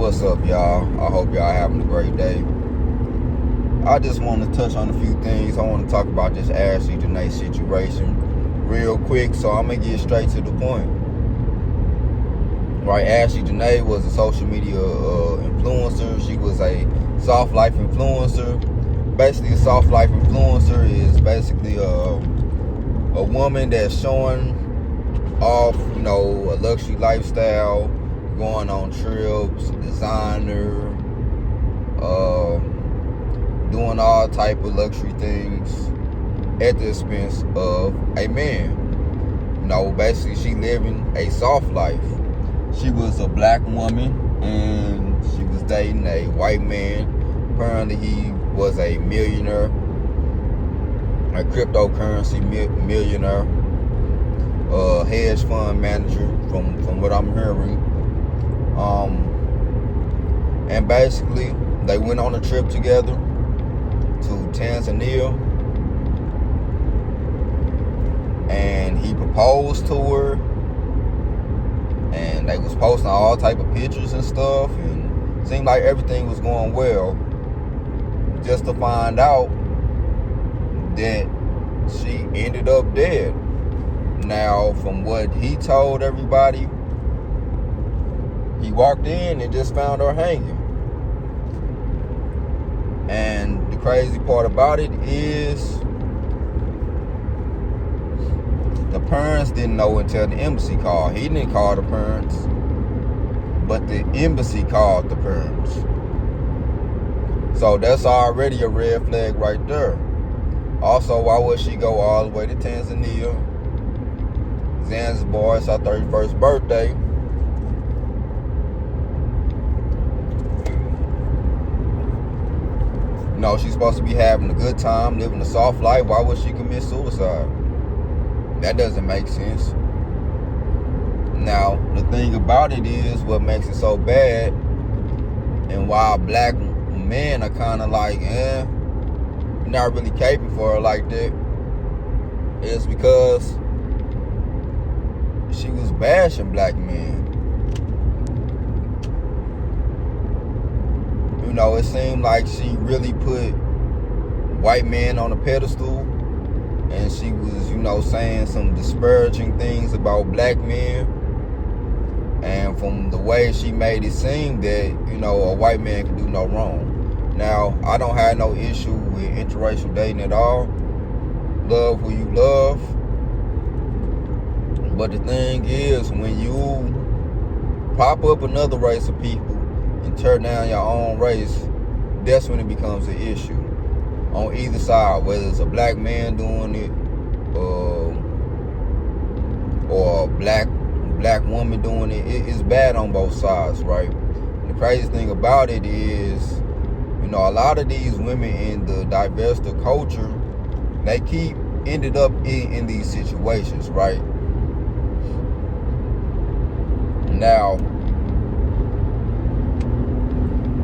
What's up, y'all? I hope y'all having a great day. I just want to touch on a few things. I want to talk about this Ashlee Jenae situation real quick, so I'm going to get straight to the point. Right, Ashlee Jenae was a social media influencer. She was a soft life influencer. Basically, a soft life influencer is basically a woman that's showing off, a luxury lifestyle, going on trips, designer, doing all type of luxury things at the expense of a man. Basically she living a soft life. She was a black woman and she was dating a white man. Apparently he was a millionaire, a cryptocurrency millionaire, hedge fund manager from what I'm hearing. And basically they went on a trip together to Tanzania, and he proposed to her, and they was posting all type of pictures and stuff, and it seemed like everything was going well, just to find out that she ended up dead. Now, from what he told everybody, he walked in and just found her hanging. And the crazy part about it is the parents didn't know until the embassy called. He didn't call the parents, but the embassy called the parents. So that's already a red flag right there. Also, why would she go all the way to Tanzania, Zanzibar? It's her 31st birthday. She's supposed to be having a good time, living a soft life. Why would she commit suicide? That doesn't make sense. Now, the thing about it is, what makes it so bad, and why black men are kind of like, not really caping for her like that, is because she was bashing black men. It seemed like she really put white men on a pedestal, and she was, saying some disparaging things about black men. And from the way she made it seem that, a white man can do no wrong. Now, I don't have no issue with interracial dating at all. Love who you love. But the thing is, when you pop up another race of people and tear down your own race, that's when it becomes an issue on either side, whether it's a black man doing it or a black woman doing it. It's bad on both sides, right? And the crazy thing about it is, a lot of these women in the diverse culture, they keep ended up in these situations, right? Now,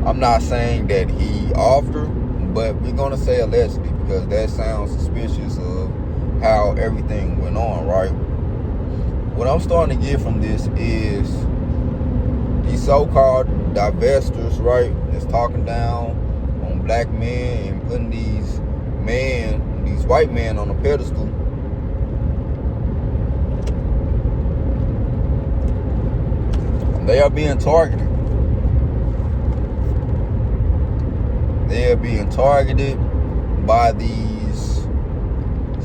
I'm not saying that he offered her, but we're going to say allegedly, because that sounds suspicious of how everything went on, right? What I'm starting to get from this is these so-called divestors, right, that's talking down on black men and putting these white men on a pedestal. They are being targeted. They are being targeted by these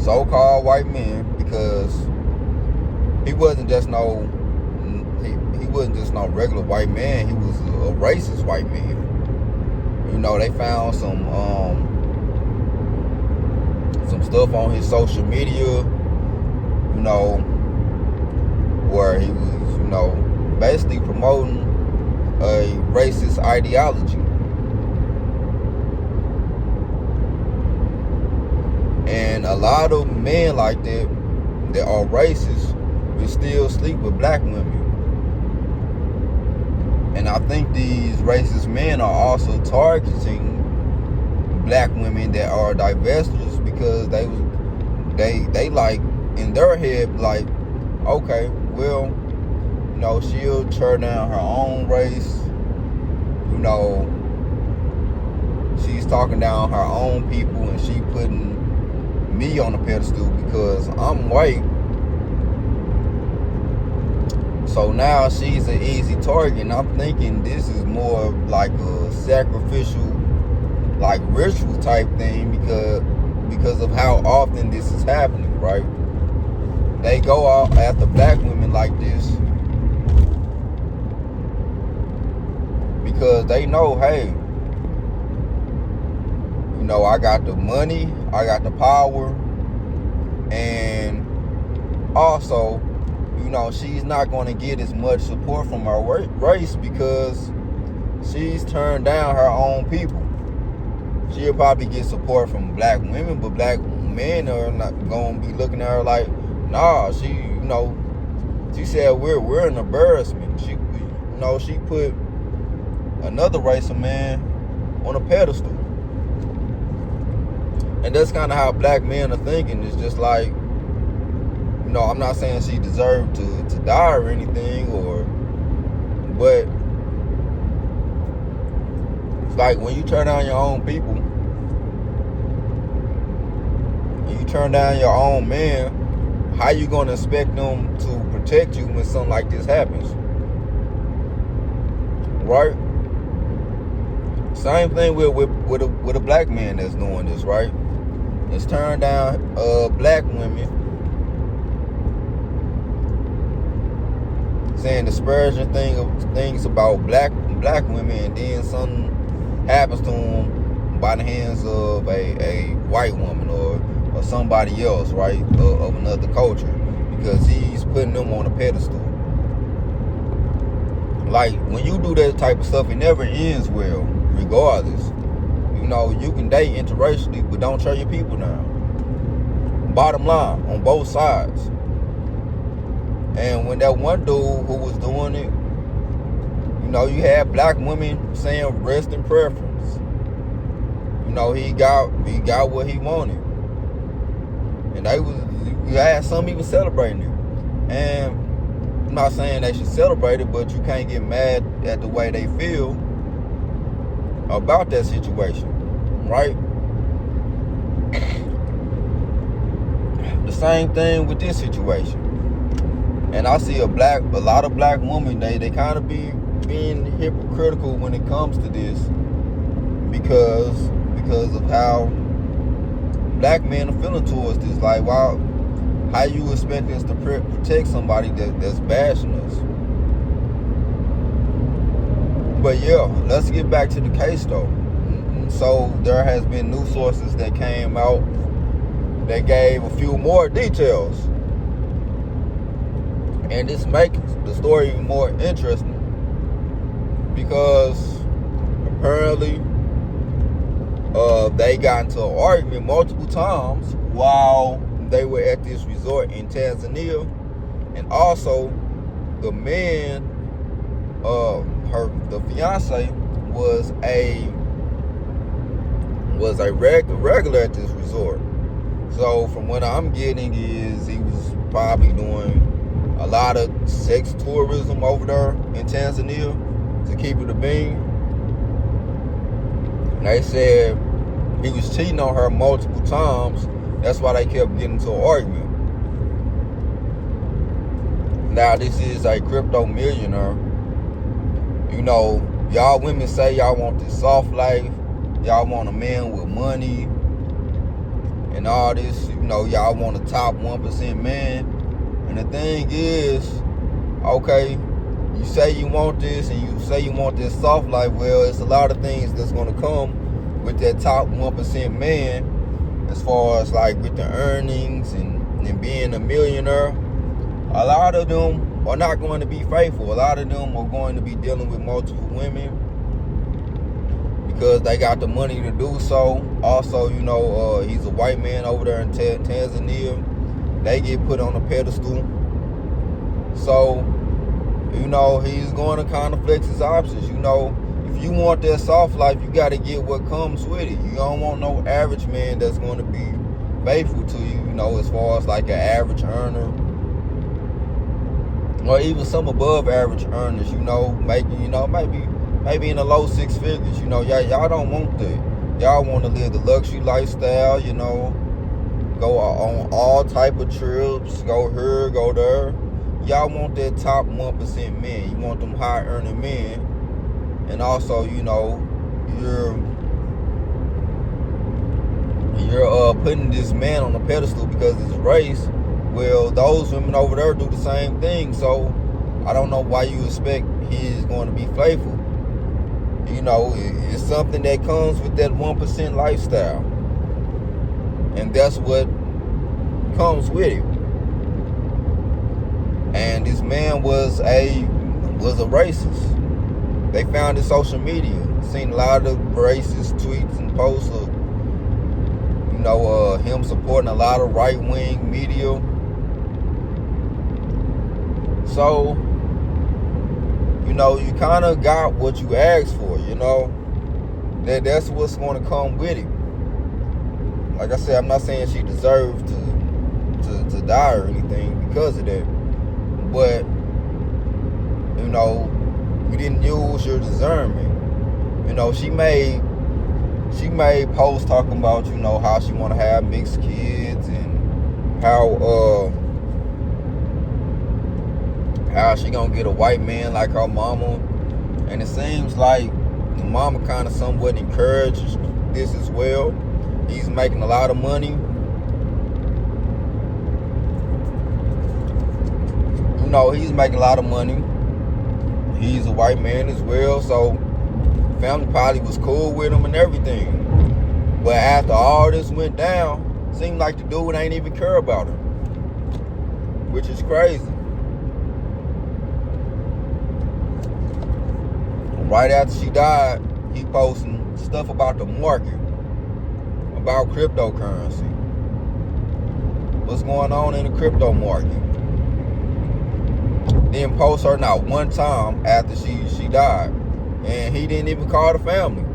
so-called white men, because he wasn't just no regular white man. He was a racist white man. They found some stuff on his social media, where he was, basically promoting a racist ideology. And a lot of men like that are racist will still sleep with black women. And I think these racist men are also targeting black women that are divestors, because they like, in their head, like, okay, well, she'll tear down her own race you know, she's talking down her own people and she putting me on a pedestal because I'm white. So now she's an easy target, and I'm thinking this is more like a sacrificial, like ritual type thing because of how often this is happening, right? They go out after black women like this because they know, hey, you know, I got the money, I got the power, and also, you know, she's not going to get as much support from her race because she's turned down her own people. She'll probably get support from black women, but black men are not going to be looking at her like, nah, she, you know, she said we're an embarrassment. She, you know, she put another race of man on a pedestal. And that's kind of how black men are thinking. It's just like, you know, I'm not saying she deserved to die or anything, but it's like when you turn down your own people, and you turn down your own man, how you gonna expect them to protect you when something like this happens? Right? Same thing with a black man that's doing this, right? It's turned down black women, saying disparaging things about black women, and then something happens to them by the hands of a white woman or somebody else, right, of another culture, because he's putting them on a pedestal. Like, when you do that type of stuff, it never ends well, regardless. You know, you can date interracially, but don't turn your people down. Bottom line, on both sides. And when that one dude who was doing it, you know, you had black women saying rest in preference. You know, he got what he wanted. And you had some even celebrating it. And I'm not saying they should celebrate it, but you can't get mad at the way they feel about that situation, right? The same thing with this situation. And I see a lot of black women, they kind of be being hypocritical when it comes to this because of how black men are feeling towards this. Like, wow, how you expect us to protect somebody that's bashing us? But yeah, let's get back to the case though. So there has been new sources that came out that gave a few more details. And this makes the story even more interesting because apparently they got into an argument multiple times while they were at this resort in Tanzania. And also, the man, the fiance was a regular at this resort. So from what I'm getting is he was probably doing a lot of sex tourism over there in Tanzania to keep it a bean. They said he was cheating on her multiple times. That's why they kept getting into an argument. Now this is a crypto millionaire. You know, y'all women say y'all want this soft life. Y'all want a man with money and all this. You know, y'all want a top 1% man. And the thing is, okay, you say you want this and you say you want this soft life. Well, it's a lot of things that's going to come with that top 1% man, as far as like with the earnings and being a millionaire. A lot of them are not going to be faithful. A lot of them are going to be dealing with multiple women because they got the money to do so. Also, you know, he's a white man over there in Tanzania. They get put on a pedestal. So, you know, he's going to kind of flex his options. You know, if you want that soft life, you got to get what comes with it. You don't want no average man that's going to be faithful to you, you know, as far as like an average earner. Or even some above average earners, you know, making, you know, maybe maybe in the low six figures. Y'all don't want that. Y'all want to live the luxury lifestyle, go on all type of trips, go here, go there. Y'all want that top 1% men. You want them high earning men. And also, you're putting this man on a pedestal because of his race. Well, those women over there do the same thing. So I don't know why you expect he's going to be faithful. It's something that comes with that 1% lifestyle. And that's what comes with it. And this man was a racist. They found his social media. Seen a lot of racist tweets and posts of him supporting a lot of right-wing media. So, you kind of got what you asked for, That's what's going to come with it. Like I said, I'm not saying she deserved to die or anything because of that. But, you didn't use your discernment. She made posts talking about, how she want to have mixed kids and how she gonna get a white man like her mama. And it seems like the mama kind of somewhat encouraged this as well. He's making a lot of money. He's making a lot of money. He's a white man as well, so family probably was cool with him and everything. But after all this went down, seemed like the dude ain't even care about her, which is crazy. Right after she died, he posting stuff about the market, about cryptocurrency. What's going on in the crypto market? Didn't post her not one time after she died. And he didn't even call the family.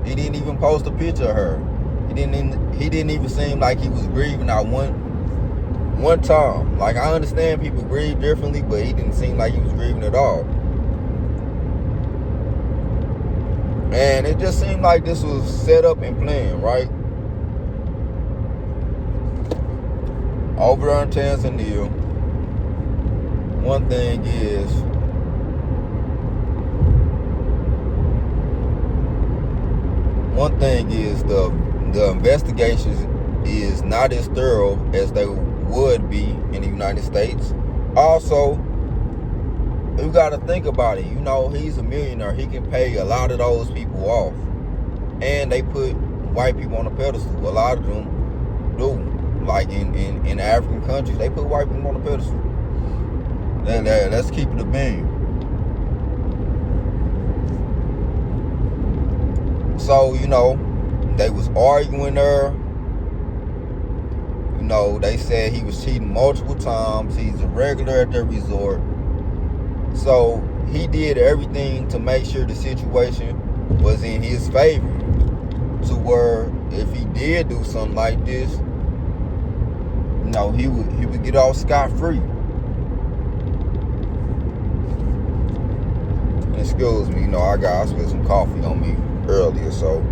He didn't even post a picture of her. He didn't even seem like he was grieving not one time. Like, I understand people grieve differently, but he didn't seem like he was grieving at all. And it just seemed like this was set up and planned, right? Over there in Tanzania, one thing is, the investigations is not as thorough as they would be in the United States. Also, you got to think about it. He's a millionaire. He can pay a lot of those people off. And they put white people on a pedestal. A lot of them do. Like in African countries, they put white people on a pedestal. Let's keep it a beam. So, they was arguing there. They said he was cheating multiple times. He's a regular at their resort. So he did everything to make sure the situation was in his favor. To where if he did do something like this, he would get off scot-free. Excuse me, I spilled some coffee on me earlier, so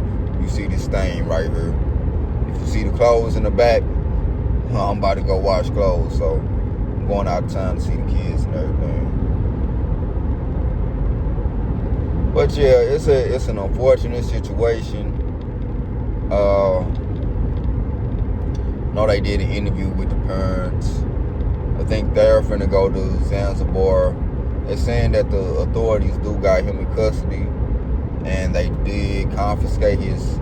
you see this stain right here. If you see the clothes in the back, I'm about to go wash clothes, so I'm going out of town to see the kids and everything. But yeah, it's an unfortunate situation. They did an interview with the parents. I think they're finna go to Zanzibar. They're saying that the authorities do got him in custody, and they did confiscate his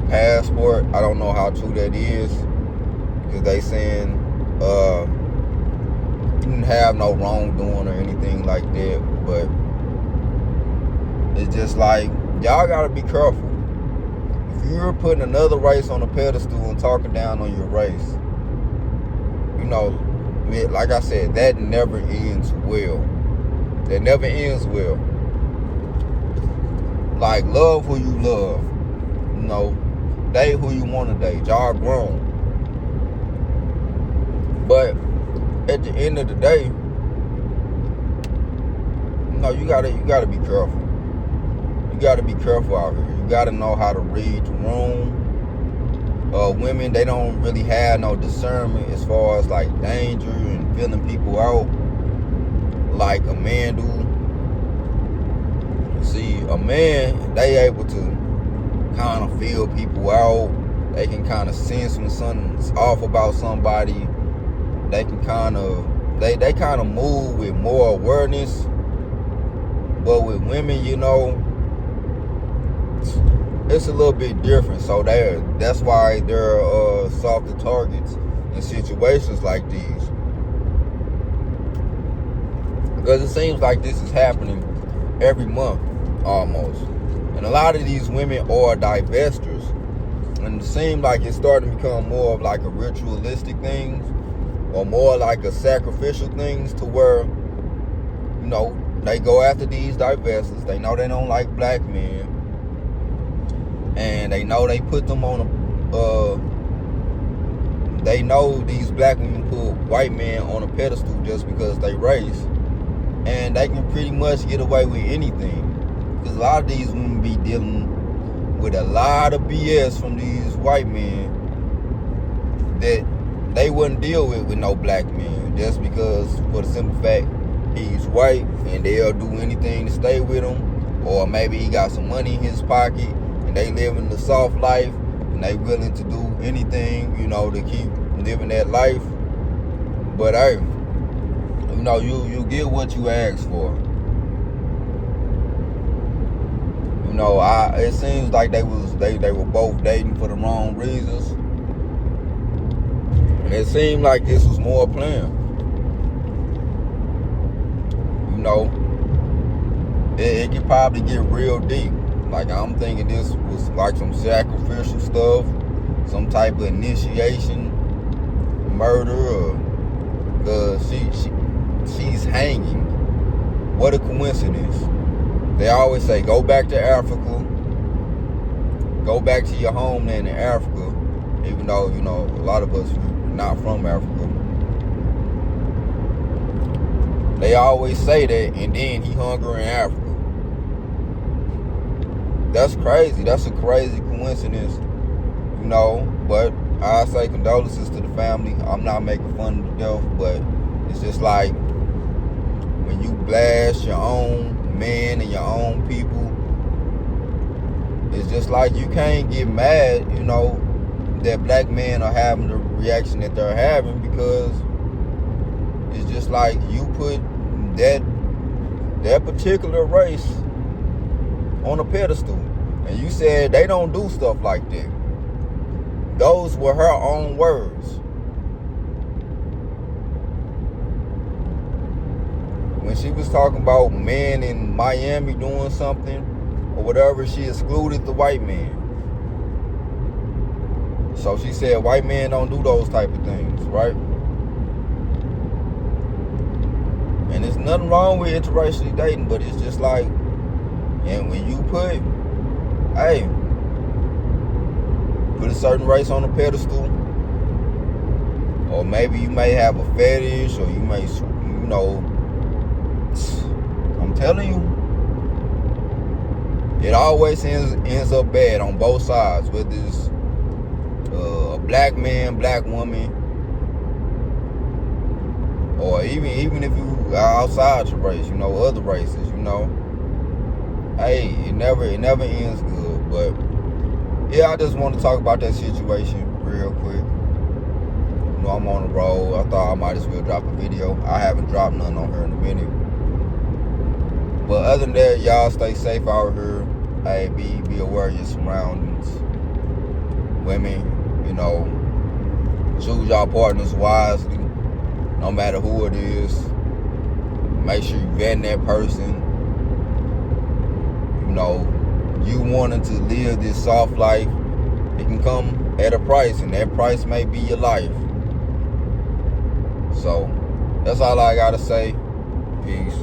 passport. I don't know how true that is, because they saying he didn't have no wrongdoing or anything like that. But it's just like, y'all gotta be careful. If you're putting another race on a pedestal and talking down on your race, like I said, that never ends well. That never ends well. Like, love who you love. Date who you want to date. Y'all grown. But at the end of the day, No, you gotta be careful. You gotta be careful out here. You gotta know how to read the room. Women, they don't really have no discernment as far as like danger and feeling people out like a man do. See, a man, they able to kind of feel people out. They can kind of sense when something's off about somebody. They can kind of, they kind of move with more awareness. But with women, you know, it's a little bit different. So that's why they're softer targets in situations like these. Because it seems like this is happening every month almost. And a lot of these women are divestors. And it seems like it's starting to become more of like a ritualistic thing, or more like a sacrificial things, to where, you know, they go after these divestors. They know they don't like black men. And they know they put them on they know these black women put white men on a pedestal just because they race. And they can pretty much get away with anything. Because a lot of these women be dealing with a lot of BS from these white men that they wouldn't deal with no black men, just because, for the simple fact, he's white and they'll do anything to stay with him. Or maybe he got some money in his pocket and they living the soft life and they willing to do anything, you know, to keep living that life. But hey, you know, you get what you ask for. You know, it seems like they were both dating for the wrong reasons. And it seemed like this was more planned. You know, it could probably get real deep. Like, I'm thinking this was like some sacrificial stuff, some type of initiation, murder, because she's hanging. What a coincidence. They always say, go back to Africa. Go back to your homeland in Africa. Even though, you know, a lot of us are not from Africa. They always say that, and then he hung her in Africa. That's crazy. That's a crazy coincidence, you know. But I say condolences to the family. I'm not making fun of the death, but it's just like when you blast your own men and your own people, it's just like you can't get mad, you know, that black men are having the reaction that they're having, because it's just like you put that particular race on a pedestal, and you said they don't do stuff like that. Those were her own words. When she was talking about men in Miami doing something or whatever, she excluded the white man. So she said white men don't do those type of things, right? And there's nothing wrong with interracially dating, but it's just like, and when you put a certain race on a pedestal, or maybe you may have a fetish, or you may, you know, I'm telling you, it always ends up bad on both sides, whether it's a black man, black woman, or even if you are outside your race, you know, other races, you know. Hey, it never ends good. But yeah, I just want to talk about that situation real quick. You know, I'm on the road. I thought I might as well drop a video. I haven't dropped none on her in a minute. But other than that, y'all stay safe out here. Hey, be aware of your surroundings. Women, you know, choose y'all partners wisely, no matter who it is. Make sure you vet that person. You know, you wanting to live this soft life, it can come at a price, and that price may be your life. So, that's all I gotta say. Peace.